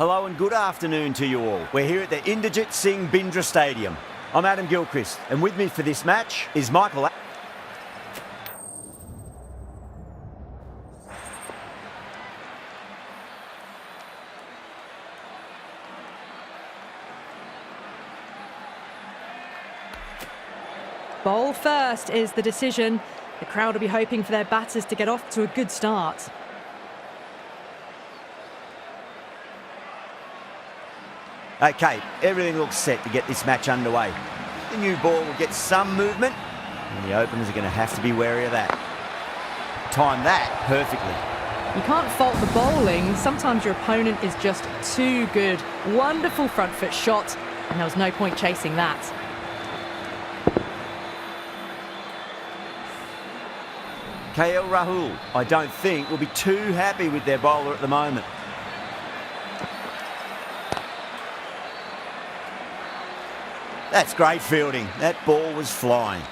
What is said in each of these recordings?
Hello and good afternoon to you all. We're here at the Inderjit Singh Bindra Stadium. I'm Adam Gilchrist, and with me for this match is Michael. Bowl first is the decision. The crowd will be hoping for their batters to get off to a good start. Okay, everything looks set to get this match underway. The new ball will get some movement, and the openers are going to have to be wary of that. Time that perfectly. You can't fault the bowling. Sometimes your opponent is just too good. Wonderful front foot shot, and there was no point chasing that. KL Rahul, I don't think, will be too happy with their bowler at the moment. That's great fielding. That ball was flying.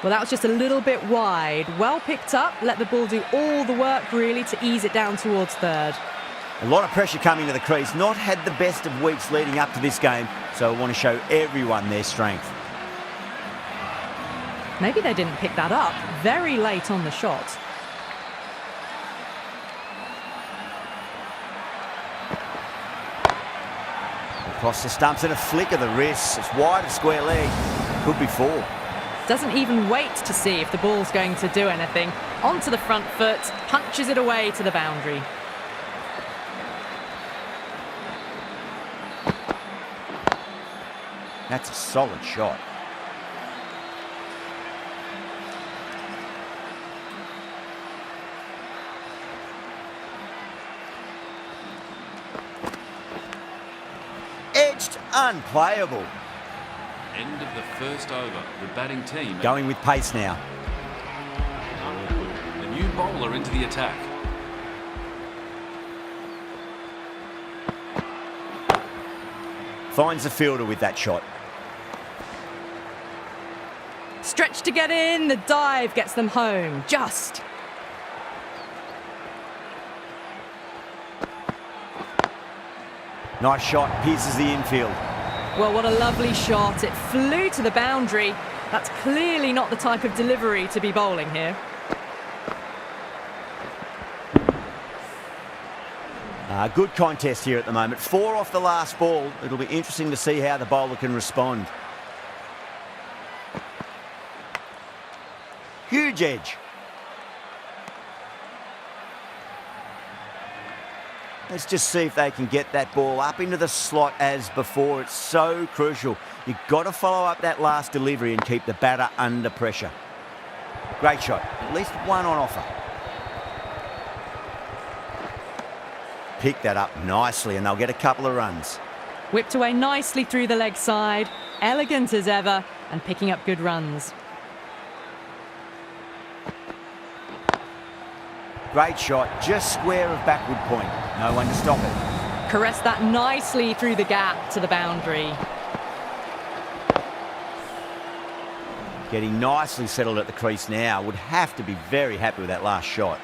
Well, that was just a little bit wide. Well picked up, let the ball do all the work really to ease it down towards third. A lot of pressure coming to the crease. Not had the best of weeks leading up to this game, so I want to show everyone their strength. Maybe they didn't pick that up very late on the shot. Across the stumps and a flick of the wrist. It's wide of square leg. Could be four. Doesn't even wait to see if the ball's going to do anything. Onto the front foot, punches it away to the boundary. That's a solid shot. Edged, unplayable. End of the first over. The batting team Going with pace now. the new bowler into the attack. Finds the fielder with that shot. Stretch to get in, the dive gets them home, just. Nice shot, pierces the infield. Well, what a lovely shot. It flew to the boundary. That's clearly not the type of delivery to be bowling here. Good contest here at the moment. 4 off the last ball. It'll be interesting to see how the bowler can respond. Huge edge. Let's just see if they can get that ball up into the slot as before. It's so crucial. You've got to follow up that last delivery and keep the batter under pressure. Great shot. At least one on offer. Pick that up nicely and they'll get a couple of runs. Whipped away nicely through the leg side. Elegant as ever and picking up good runs. Great shot, just square of backward point. No one to stop it. Caressed that nicely through the gap to the boundary. Getting nicely settled at the crease now. Would have to be very happy with that last shot.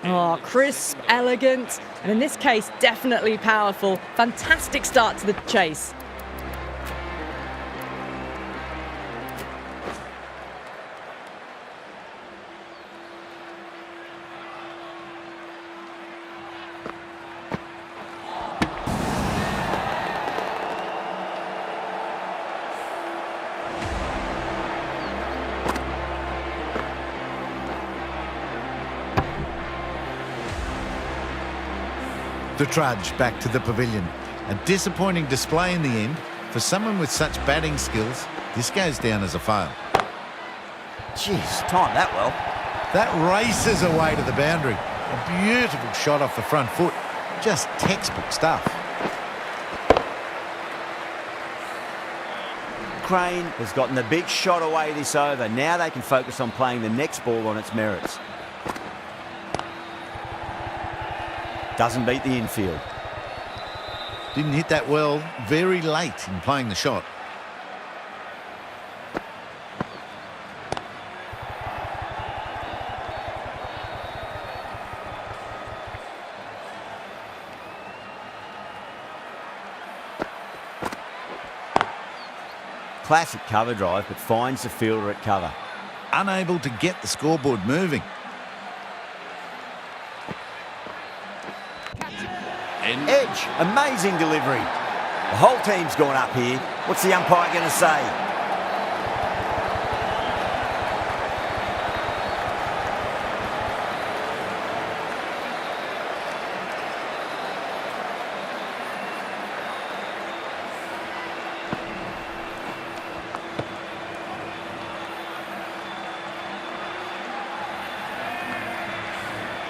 Oh, crisp, elegant, and in this case, definitely powerful. Fantastic start to the chase. The trudge back to the pavilion. A disappointing display in the end. For someone with such batting skills, this goes down as a fail. Jeez, timed that well. That races away to the boundary. A beautiful shot off the front foot. Just textbook stuff. Crane has gotten the big shot away this over. Now they can focus on playing the next ball on its merits. Doesn't beat the infield. Didn't hit that well very late in playing the shot. Classic cover drive, but finds the fielder at cover. Unable to get the scoreboard moving. Edge, amazing delivery. The whole team's gone up here. What's the umpire going to say?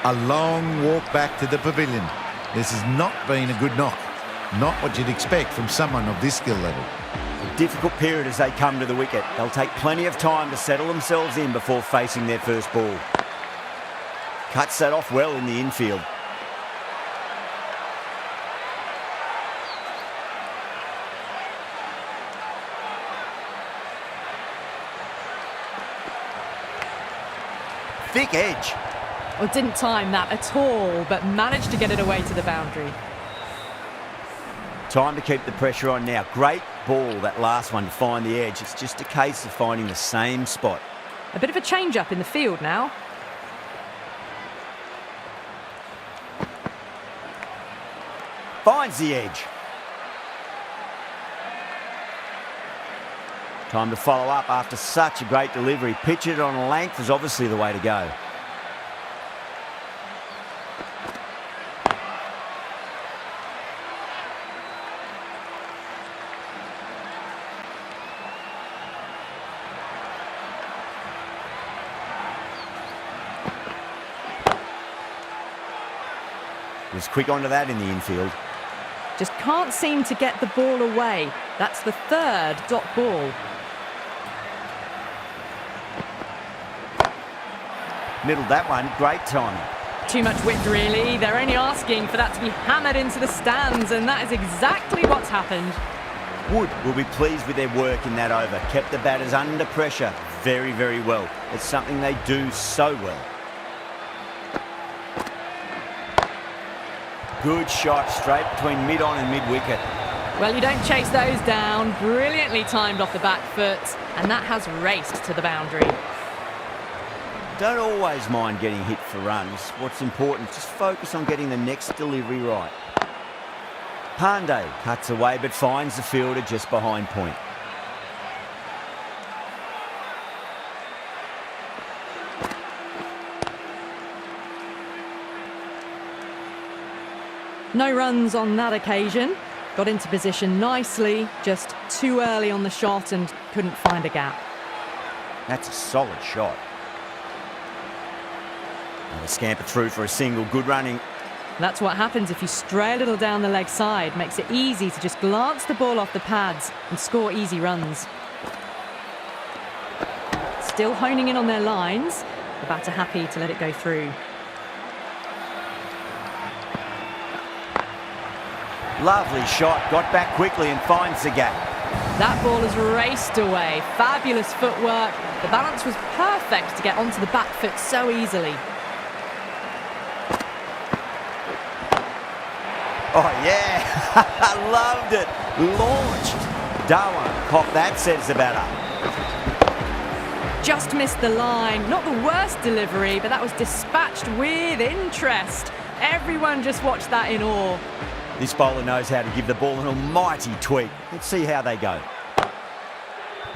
A long walk back to the pavilion. This has not been a good knock. Not what you'd expect from someone of this skill level. A difficult period as they come to the wicket. They'll take plenty of time to settle themselves in before facing their first ball. Cuts that off well in the infield. Thick edge. Well, didn't time that at all, but managed to get it away to the boundary. Time to keep the pressure on now. Great ball, that last one, to find the edge. It's just a case of finding the same spot. A bit of a change-up in the field now. Finds the edge. Time to follow up after such a great delivery. Pitch it on length is obviously the way to go. Was quick onto that in the infield. Just can't seem to get the ball away. That's the third dot ball. Middled that one, great timing. Too much width, really. They're only asking for that to be hammered into the stands, and that is exactly what's happened. Wood will be pleased with their work in that over. Kept the batters under pressure very, very well. It's something they do so well. Good shot, straight between mid-on and mid-wicket. Well, you don't chase those down. Brilliantly timed off the back foot, and that has raced to the boundary. Don't always mind getting hit for runs. What's important, just focus on getting the next delivery right. Pandey cuts away but finds the fielder just behind point. No runs on that occasion. Got into position nicely, just too early on the shot and couldn't find a gap. That's a solid shot. And a scamper through for a single, good running. That's what happens if you stray a little down the leg side. Makes it easy to just glance the ball off the pads and score easy runs. Still honing in on their lines. The batter happy to let it go through. Lovely shot, got back quickly and finds the gap. That ball has raced away. Fabulous footwork. The balance was perfect to get onto the back foot so easily. Oh yeah, I loved it. Launched. Darwin caught that, says the batter. Just missed the line. Not the worst delivery, but that was dispatched with interest. Everyone just watched that in awe. This bowler knows how to give the ball an almighty tweak. Let's see how they go.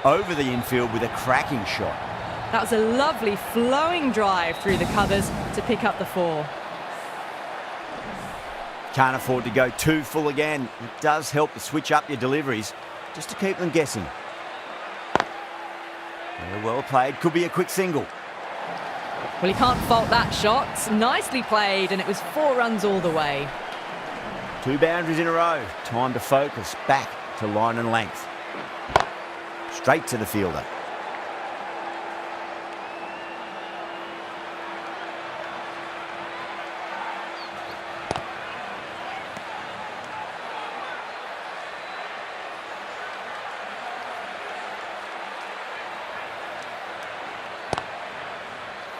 Over the infield with a cracking shot. That was a lovely flowing drive through the covers to pick up the 4. Can't afford to go too full again. It does help to switch up your deliveries just to keep them guessing. Well played. Could be a quick single. Well, you can't fault that shot. Nicely played, and it was 4 runs all the way. 2 boundaries in a row. Time to focus back to line and length. Straight to the fielder.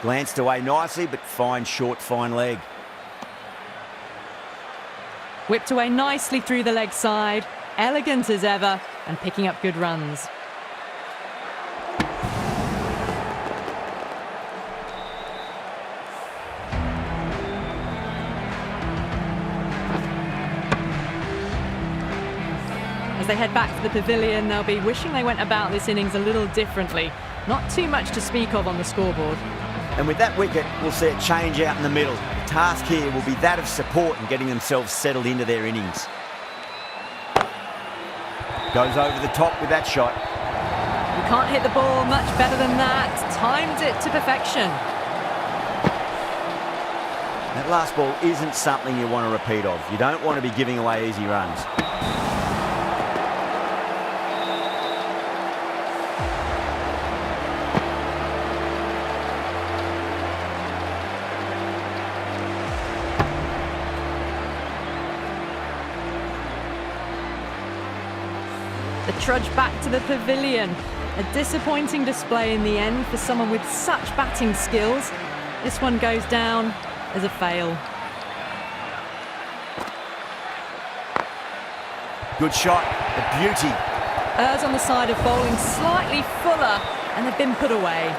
Glanced away nicely, but fine short, fine leg. Whipped away nicely through the leg side, elegant as ever, and picking up good runs. As they head back to the pavilion, they'll be wishing they went about this innings a little differently. Not too much to speak of on the scoreboard. And with that wicket, we'll see a change out in the middle. The task here will be that of support and getting themselves settled into their innings. Goes over the top with that shot. You can't hit the ball much better than that. Timed it to perfection. That last ball isn't something you want to repeat of. You don't want to be giving away easy runs. The trudge back to the pavilion. A disappointing display in the end for someone with such batting skills. This one goes down as a fail. Good shot, a beauty. Errs on the side of bowling slightly fuller, and they've been put away.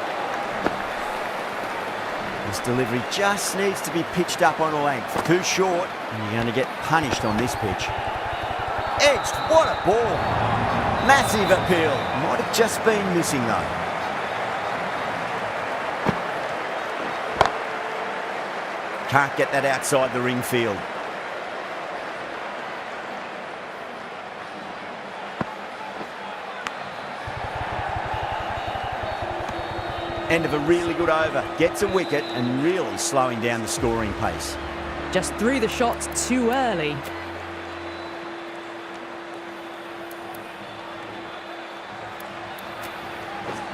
This delivery just needs to be pitched up on a length. Too short, and you're going to get punished on this pitch. Edged, what a ball. Massive appeal. Might have just been missing though. Can't get that outside the ring field. End of a really good over. Gets a wicket and really slowing down the scoring pace. Just threw the shots too early.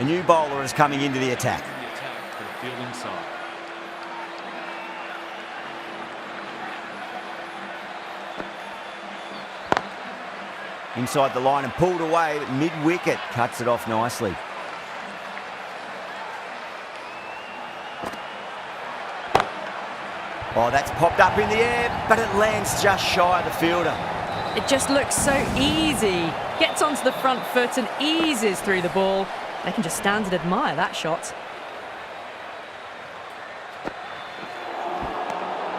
A new bowler is coming into the attack. The attack for the fielding side. Inside the line and pulled away, but mid-wicket cuts it off nicely. Oh, that's popped up in the air, but it lands just shy of the fielder. It just looks so easy. Gets onto the front foot and eases through the ball. They can just stand and admire that shot.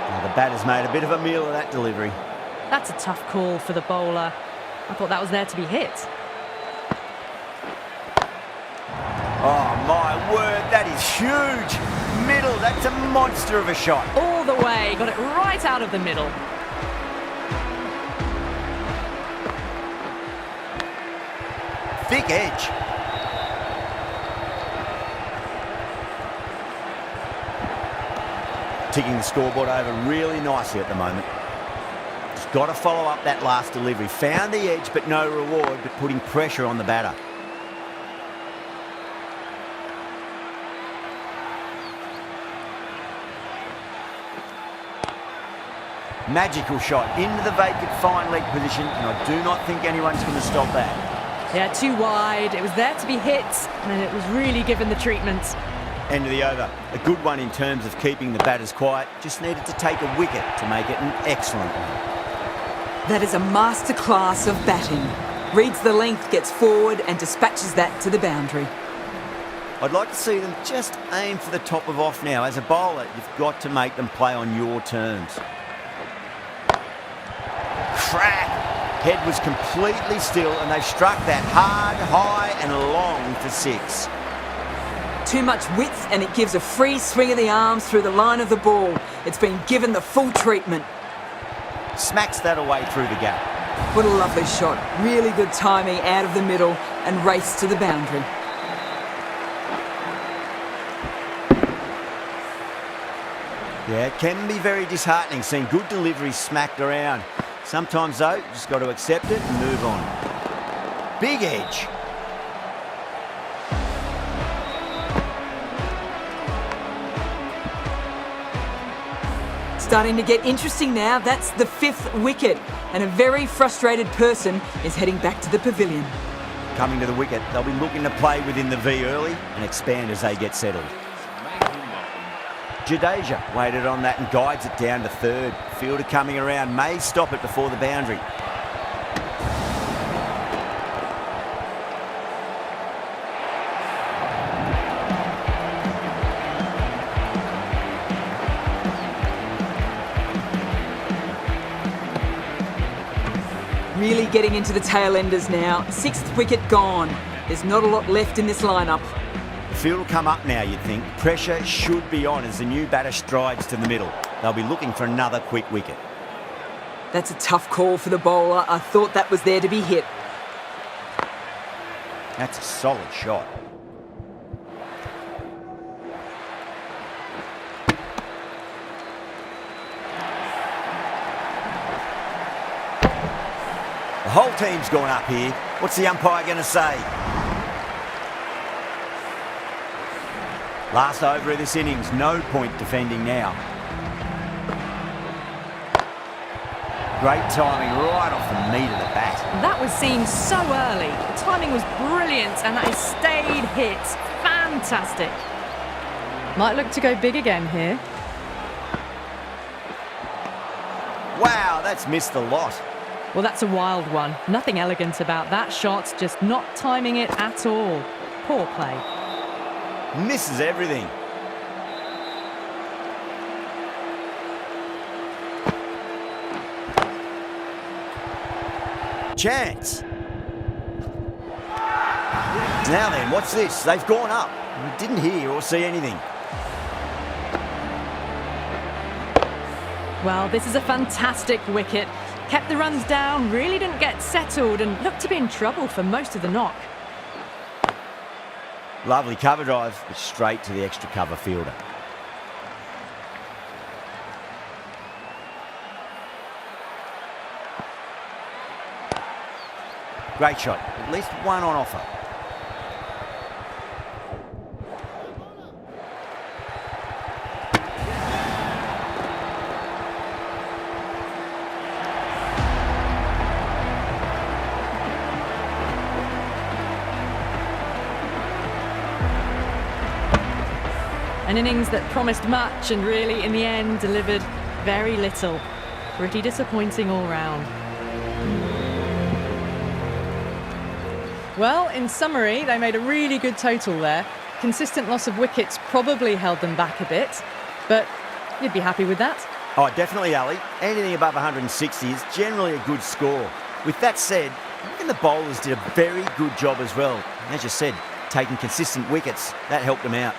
Now the batter's made a bit of a meal of that delivery. That's a tough call for the bowler. I thought that was there to be hit. Oh, my word, that is huge. Middle, that's a monster of a shot. All the way, got it right out of the middle. Thick edge. Ticking the scoreboard over really nicely at the moment. Just got to follow up that last delivery. Found the edge, but no reward, but putting pressure on the batter. Magical shot into the vacant fine leg position, and I do not think anyone's going to stop that. Yeah, too wide. It was there to be hit, and it was really given the treatment. End of the over. A good one in terms of keeping the batters quiet. Just needed to take a wicket to make it an excellent one. That is a masterclass of batting. Reads the length, gets forward and dispatches that to the boundary. I'd like to see them just aim for the top of off now. As a bowler, you've got to make them play on your terms. Crack! Head was completely still and they've struck that hard, high and long for six. Too much width and it gives a free swing of the arms through the line of the ball. It's been given the full treatment. Smacks that away through the gap. What a lovely shot. Really good timing out of the middle and race to the boundary. Yeah, it can be very disheartening seeing good deliveries smacked around. Sometimes though, you just got to accept it and move on. Big edge. Starting to get interesting now. That's the 5th wicket and a very frustrated person is heading back to the pavilion. Coming to the wicket, they'll be looking to play within the V early and expand as they get settled. Jadeja waited on that and guides it down to third. Fielder coming around, may stop it before the boundary. really getting into the tail enders now. 6th wicket gone. There's not a lot left in this lineup. The field will come up now, you'd think. Pressure should be on as the new batter strides to the middle. They'll be looking for another quick wicket. That's a tough call for the bowler. I thought that was there to be hit. That's a solid shot. The whole team's gone up here. What's the umpire going to say? Last over of this innings, no point defending now. Great timing right off the meat of the bat. That was seen so early. The timing was brilliant and that is stayed hit. Fantastic. Might look to go big again here. Wow, that's missed the lot. Well, that's a wild one. Nothing elegant about that shot, just not timing it at all. Poor play. Misses everything. Chance. Now then, what's this? They've gone up. We didn't hear or see anything. Well, this is a fantastic wicket. Kept the runs down, really didn't get settled and looked to be in trouble for most of the knock. Lovely cover drive, but straight to the extra cover fielder. Great shot, at least one on offer. An innings that promised much and really, in the end, delivered very little. Pretty disappointing all round. Well, in summary, they made a really good total there. Consistent loss of wickets probably held them back a bit, but you'd be happy with that? Oh, definitely, Ali. Anything above 160 is generally a good score. With that said, I reckon the bowlers did a very good job as well. As you said, taking consistent wickets, that helped them out.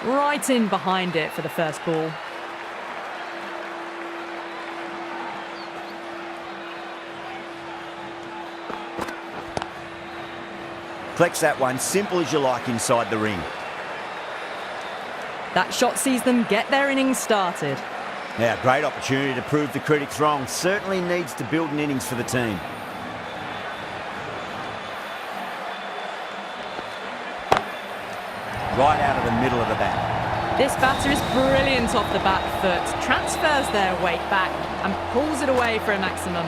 Right in behind it for the first ball. Collects that one, simple as you like inside the ring. That shot sees them get their innings started. Now, great opportunity to prove the critics wrong. Certainly needs to build an innings for the team. Right out of the middle of the bat. This batter is brilliant off the back foot, transfers their weight back and pulls it away for a maximum.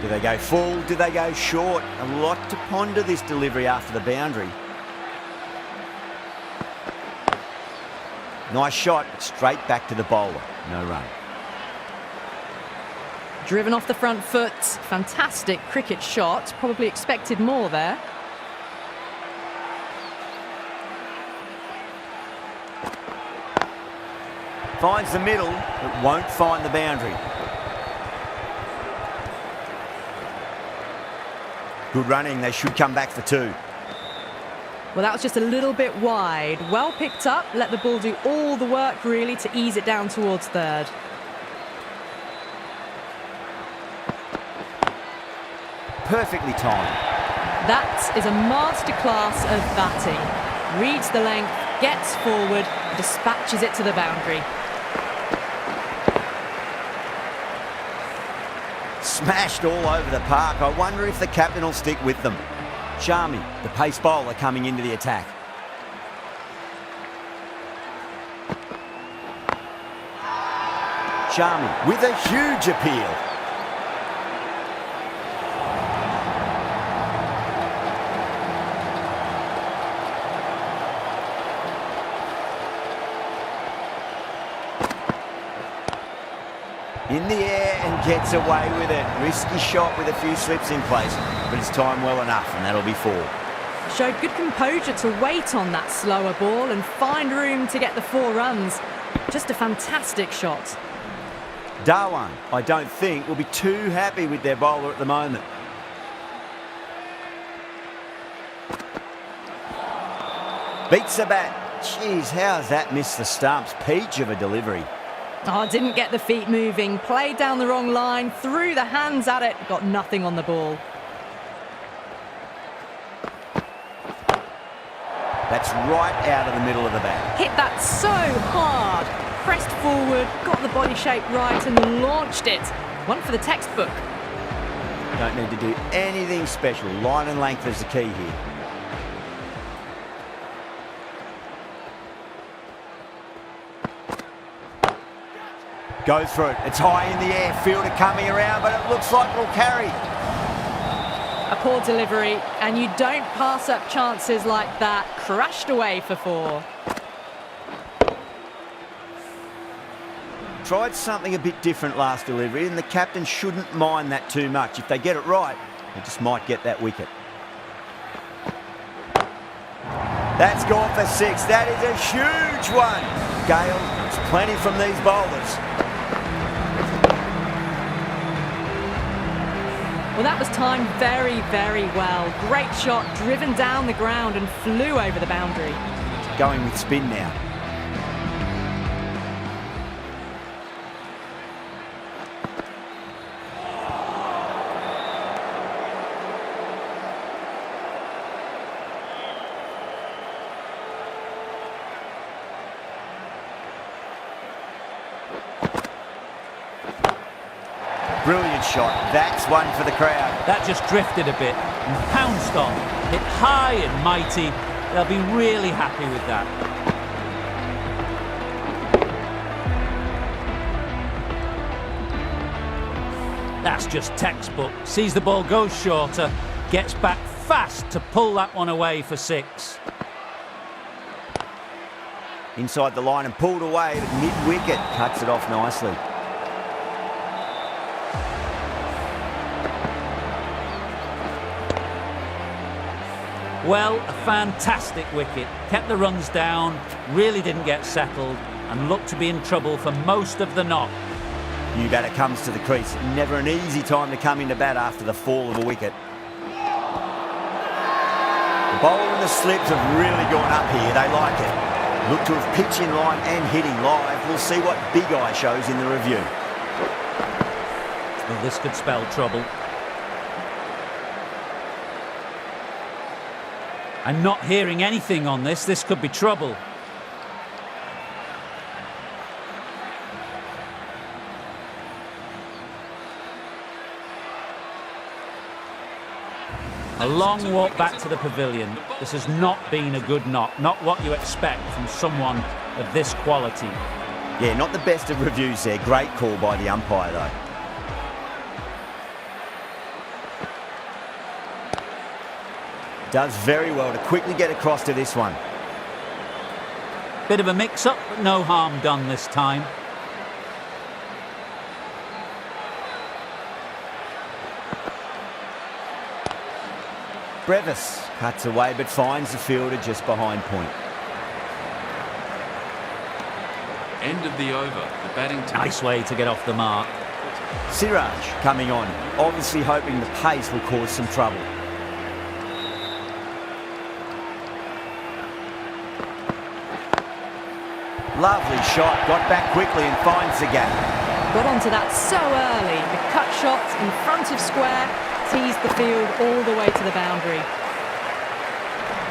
Do they go full? Do they go short? A lot to ponder this delivery after the boundary. Nice shot, but straight back to the bowler. No run. Driven off the front foot, fantastic cricket shot, probably expected more there. Finds the middle, but won't find the boundary. Good running, they should come back for two. Well, that was just a little bit wide. Well picked up, let the ball do all the work really to ease it down towards third. Perfectly timed. That is a masterclass of batting. Reads the length, gets forward, dispatches it to the boundary. Smashed all over the park. I wonder if the captain will stick with them. Sharmi, the pace bowler, coming into the attack. Sharmi with a huge appeal. In the air and gets away with it. Risky shot with a few slips in place, but it's timed well enough and that'll be four. Showed good composure to wait on that slower ball and find room to get the 4 runs. Just a fantastic shot. Darwan, I don't think, will be too happy with their bowler at the moment. Beats the bat. Jeez, how's that missed the stumps? Peach of a delivery. Oh, didn't get the feet moving, played down the wrong line, threw the hands at it, got nothing on the ball. That's right out of the middle of the bat. Hit that so hard, pressed forward, got the body shape right and launched it. One for the textbook. Don't need to do anything special. Line and length is the key here. Goes for it. It's high in the air. Fielder coming around, but it looks like it'll carry. A poor delivery, and you don't pass up chances like that. Crashed away for 4. Tried something a bit different last delivery, and the captain shouldn't mind that too much. If they get it right, they just might get that wicket. That's gone for 6. That is a huge one. Gale, there's plenty from these bowlers. Well, that was timed very, very well. Great shot, driven down the ground and flew over the boundary. Going with spin now. Brilliant shot. That's one for the crowd. That just drifted a bit and pounced on. Hit high and mighty. They'll be really happy with that. That's just textbook. Sees the ball go shorter, gets back fast to pull that one away for 6. Inside the line and pulled away, but mid-wicket cuts it off nicely. Well, a fantastic wicket. Kept the runs down, really didn't get settled, and looked to be in trouble for most of the knock. New batter comes to the crease. Never an easy time to come into bat after the fall of a wicket. The bowler and the slips have really gone up here. They like it. Look to have pitched in line and hitting live. We'll see what Big Eye shows in the review. Well, this could spell trouble. I'm not hearing anything on this. This could be trouble. A long walk back to the pavilion. This has not been a good knock. Not what you expect from someone of this quality. Yeah, not the best of reviews there. Great call by the umpire, though. Does very well to quickly get across to this one. Bit of a mix-up, but no harm done this time. Brevis cuts away but finds the fielder just behind point. End of the over. The batting team. Nice way to get off the mark. Siraj coming on, obviously hoping the pace will cause some trouble. Lovely shot, got back quickly and finds the gap. Got onto that so early. The cut shot in front of square teased the field all the way to the boundary.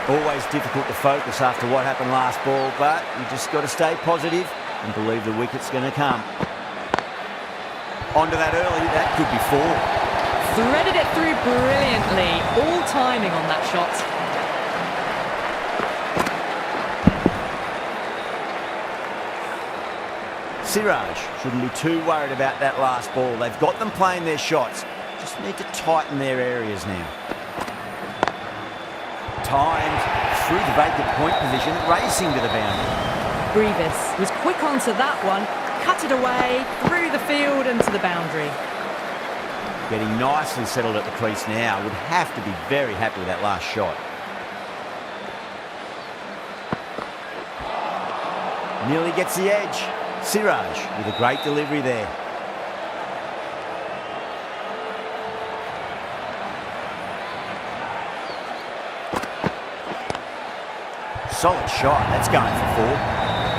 Always difficult to focus after what happened last ball, but you just got to stay positive and believe the wicket's going to come. Onto that early, that could be 4. Threaded it through brilliantly. All timing on that shot. Siraj shouldn't be too worried about that last ball. They've got them playing their shots. Just need to tighten their areas now. Timed through the vacant point position, racing to the boundary. Brevis was quick onto that one, cut it away, through the field and to the boundary. Getting nicely settled at the crease now. Would have to be very happy with that last shot. Nearly gets the edge. Siraj with a great delivery there. solid shot. That's going for 4.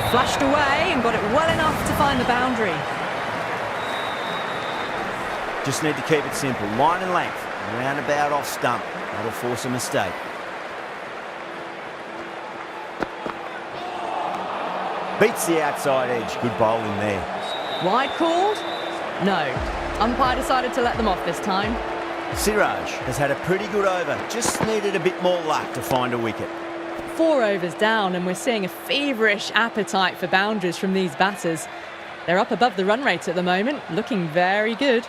Flashed away and got it well enough to find the boundary. Just need to keep it simple. Line and length. Roundabout off stump. That'll force a mistake. Beats the outside edge. Good bowling there. Wide called? No. Umpire decided to let them off this time. Siraj has had a pretty good over. Just needed a bit more luck to find a wicket. 4 overs down, and we're seeing a feverish appetite for boundaries from these batters. They're up above the run rate at the moment, looking very good.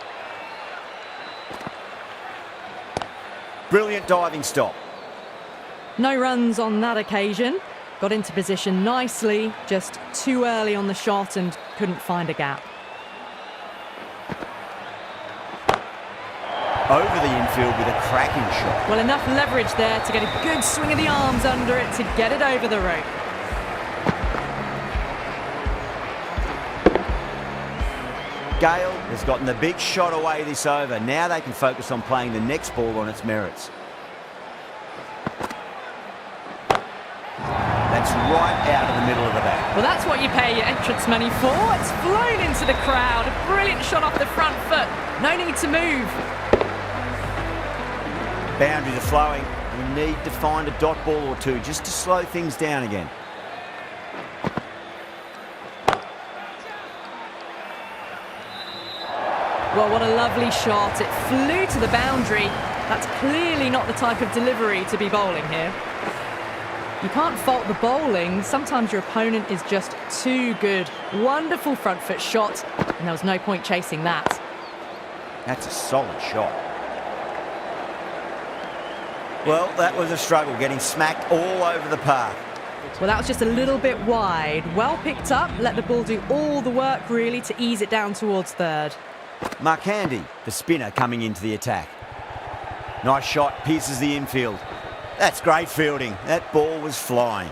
Brilliant diving stop. No runs on that occasion. Got into position nicely, just too early on the shot and couldn't find a gap. Over the infield with a cracking shot. Well, enough leverage there to get a good swing of the arms under it to get it over the rope. Gale has gotten the big shot away this over. Now they can focus on playing the next ball on its merits. That's right out of the middle of the bat. Well, that's what you pay your entrance money for. It's flown into the crowd. A brilliant shot off the front foot. No need to move. Boundaries are flowing. We need to find a dot ball or two just to slow things down again. Well, what a lovely shot. It flew to the boundary. That's clearly not the type of delivery to be bowling here. You can't fault the bowling. Sometimes your opponent is just too good. Wonderful front foot shot, and there was no point chasing that. That's a solid shot. Well, that was a struggle, getting smacked all over the park. Well, that was just a little bit wide. Well picked up, let the ball do all the work, really, to ease it down towards third. Mark Handy, the spinner, coming into the attack. Nice shot, pierces the infield. That's great fielding. That ball was flying.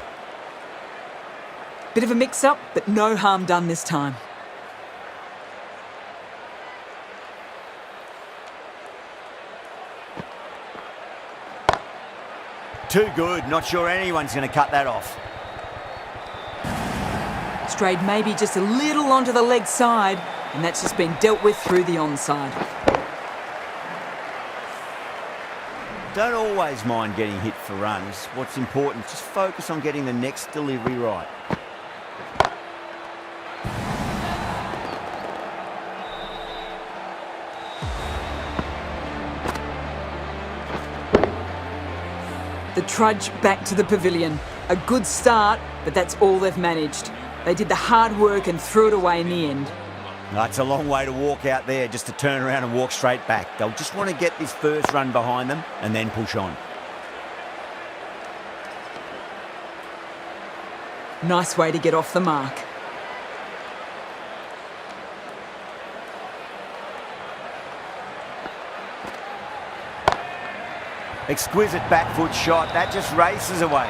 Bit of a mix-up, but no harm done this time. Too good. Not sure anyone's going to cut that off. Strayed maybe just a little onto the leg side, and that's just been dealt with through the onside. Don't always mind getting hit for runs. What's important, just focus on getting the next delivery right. The trudge back to the pavilion. A good start, but that's all they've managed. They did the hard work and threw it away in the end. It's a long way to walk out there just to turn around and walk straight back. They'll just want to get this first run behind them and then push on. Nice way to get off the mark. Exquisite back foot shot. That just races away.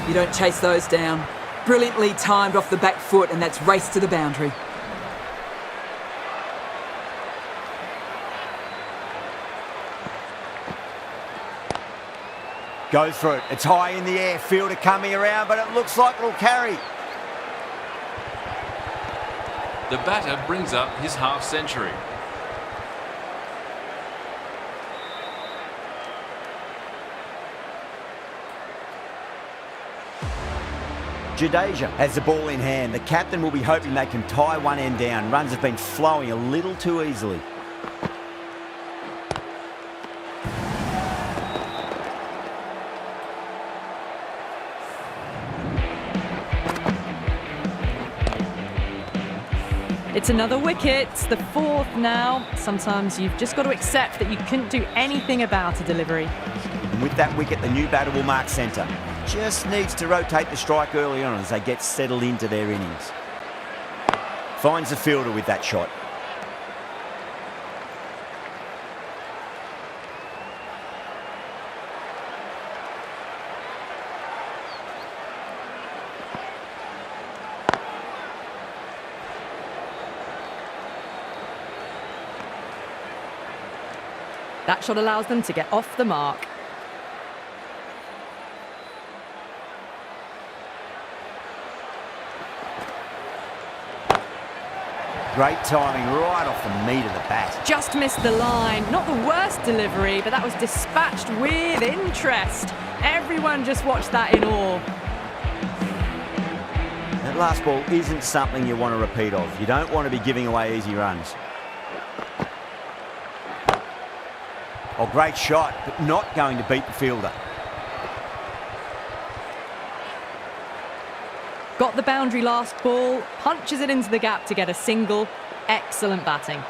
You don't chase those down. Brilliantly timed off the back foot, and that's raced to the boundary. Goes for it. It's high in the air. Fielder coming around, but it looks like it'll carry. The batter brings up his half-century. Jadeja has the ball in hand. The captain will be hoping they can tie one end down. Runs have been flowing a little too easily. It's another wicket, it's the 4th now. Sometimes you've just got to accept that you couldn't do anything about a delivery. And with that wicket, the new batter will mark centre. Just needs to rotate the strike early on as they get settled into their innings. Finds the fielder with that shot. That shot allows them to get off the mark. Great timing right off the meat of the bat. Just missed the line. Not the worst delivery, but that was dispatched with interest. Everyone just watched that in awe. That last ball isn't something you want to repeat of. You don't want to be giving away easy runs. Oh, great shot, but not going to beat the fielder. Got the boundary last ball, punches it into the gap to get a single. Excellent batting.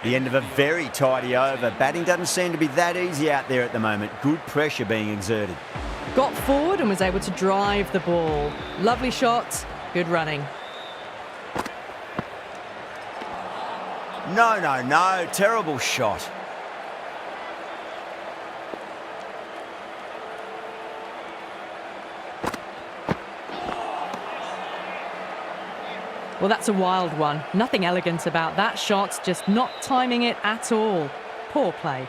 The end of a very tidy over. Batting doesn't seem to be that easy out there at the moment. Good pressure being exerted. Got forward and was able to drive the ball. Lovely shot, good running. No. Terrible shot. Well, that's a wild one. Nothing elegant about that shot, just not timing it at all. Poor play.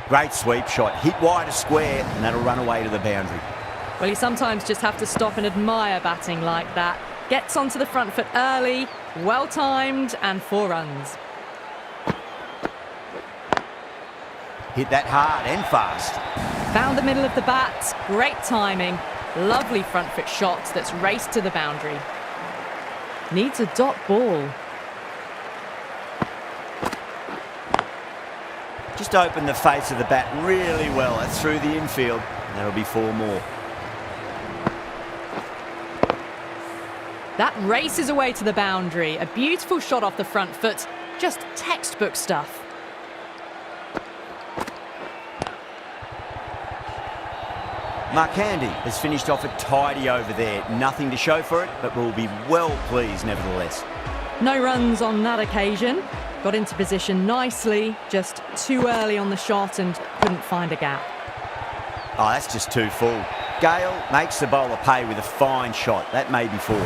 Great sweep shot. Hit wide of square, and that'll run away to the boundary. Well, you sometimes just have to stop and admire batting like that. Gets onto the front foot early, well timed, and 4 runs. Hit that hard and fast. Found the middle of the bat, great timing. Lovely front foot shot that's raced to the boundary. Needs a dot ball. Just opened the face of the bat really well. That's through the infield. That'll be 4 more. That races away to the boundary. A beautiful shot off the front foot. Just textbook stuff. Mark Handy has finished off a tidy over there. Nothing to show for it, but we'll be well pleased nevertheless. No runs on that occasion. Got into position nicely, just too early on the shot and couldn't find a gap. Oh, that's just too full. Gale makes the bowler pay with a fine shot. That may be 4.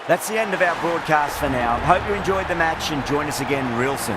That's the end of our broadcast for now. Hope you enjoyed the match and join us again real soon.